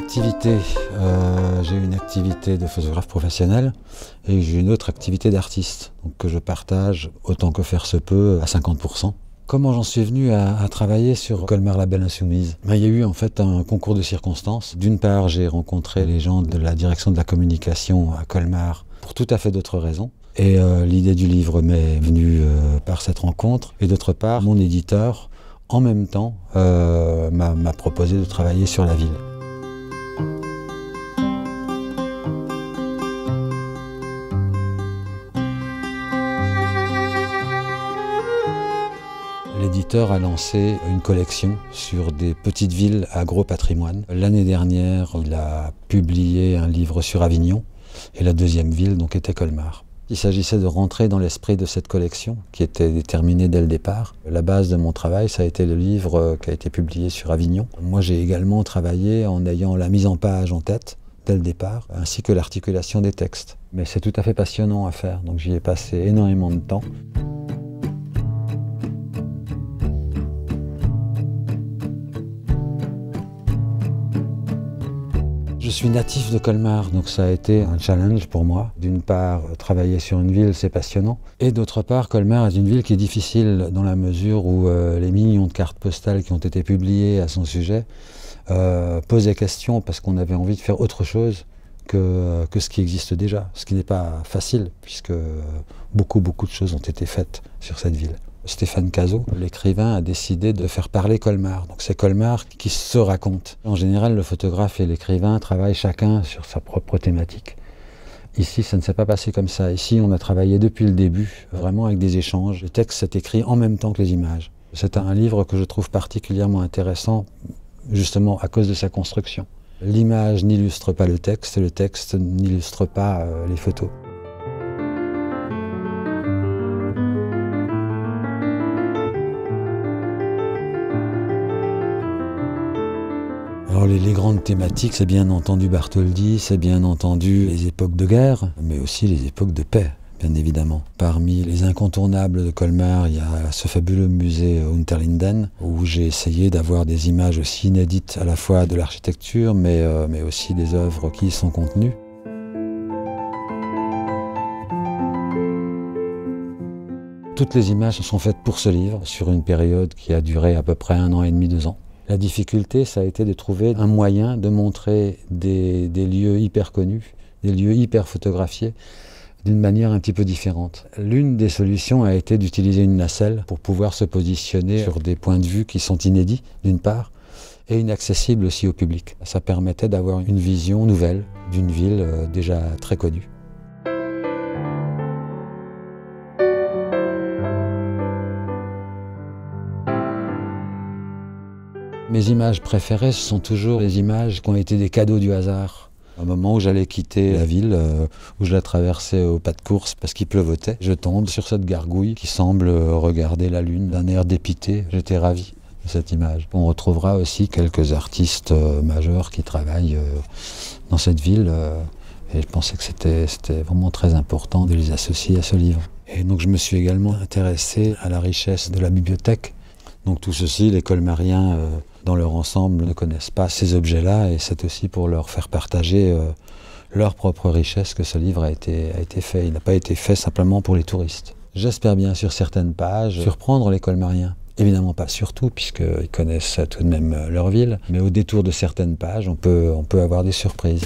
activités, j'ai une activité de photographe professionnel et j'ai une autre activité d'artiste, donc que je partage autant que faire se peut à 50%. Comment j'en suis venu à travailler sur Colmar La Belle Insoumise? Il y a eu en fait un concours de circonstances. D'une part, j'ai rencontré les gens de la direction de la communication à Colmar pour tout à fait d'autres raisons. Et l'idée du livre m'est venue par cette rencontre. Et d'autre part, mon éditeur, en même temps, m'a proposé de travailler sur la ville. L'éditeur a lancé une collection sur des petites villes à gros patrimoine. L'année dernière, il a publié un livre sur Avignon et la deuxième ville donc était Colmar. Il s'agissait de rentrer dans l'esprit de cette collection qui était déterminée dès le départ. La base de mon travail, ça a été le livre qui a été publié sur Avignon. Moi, j'ai également travaillé en ayant la mise en page en tête dès le départ, ainsi que l'articulation des textes. Mais c'est tout à fait passionnant à faire, donc j'y ai passé énormément de temps. Je suis natif de Colmar, donc ça a été un challenge pour moi. D'une part, travailler sur une ville, c'est passionnant. Et d'autre part, Colmar est une ville qui est difficile dans la mesure où les millions de cartes postales qui ont été publiées à son sujet posaient question parce qu'on avait envie de faire autre chose que ce qui existe déjà. Ce qui n'est pas facile puisque beaucoup de choses ont été faites sur cette ville. Stéphane Cazot, l'écrivain, a décidé de faire parler Colmar. Donc c'est Colmar qui se raconte. En général, le photographe et l'écrivain travaillent chacun sur sa propre thématique. Ici, ça ne s'est pas passé comme ça. Ici, on a travaillé depuis le début, vraiment avec des échanges. Le texte s'est écrit en même temps que les images. C'est un livre que je trouve particulièrement intéressant, justement à cause de sa construction. L'image n'illustre pas le texte n'illustre pas les photos. Alors les grandes thématiques, c'est bien entendu Bartholdi, c'est bien entendu les époques de guerre, mais aussi les époques de paix, bien évidemment. Parmi les incontournables de Colmar, il y a ce fabuleux musée Unterlinden, où j'ai essayé d'avoir des images aussi inédites à la fois de l'architecture, mais aussi des œuvres qui y sont contenues. Toutes les images sont faites pour ce livre, sur une période qui a duré à peu près 1 an et demi, 2 ans. La difficulté, ça a été de trouver un moyen de montrer des lieux hyper connus, des lieux hyper photographiés, d'une manière un petit peu différente. L'une des solutions a été d'utiliser une nacelle pour pouvoir se positionner sur des points de vue qui sont inédits, d'une part, et inaccessibles aussi au public. Ça permettait d'avoir une vision nouvelle d'une ville déjà très connue. Mes images préférées, ce sont toujours les images qui ont été des cadeaux du hasard. Au moment où j'allais quitter la ville, où je la traversais au pas de course parce qu'il pleuvotait, je tombe sur cette gargouille qui semble regarder la lune d'un air dépité. J'étais ravi de cette image. On retrouvera aussi quelques artistes majeurs qui travaillent dans cette ville et je pensais que c'était vraiment très important de les associer à ce livre. Et donc je me suis également intéressé à la richesse de la bibliothèque. Donc tout ceci, les Colmariens dans leur ensemble ne connaissent pas ces objets-là et c'est aussi pour leur faire partager leur propre richesse que ce livre a été fait. Il n'a pas été fait simplement pour les touristes. J'espère bien sur certaines pages surprendre les Colmariens. Évidemment pas sur tout puisqu'ils connaissent tout de même leur ville, mais au détour de certaines pages, on peut avoir des surprises.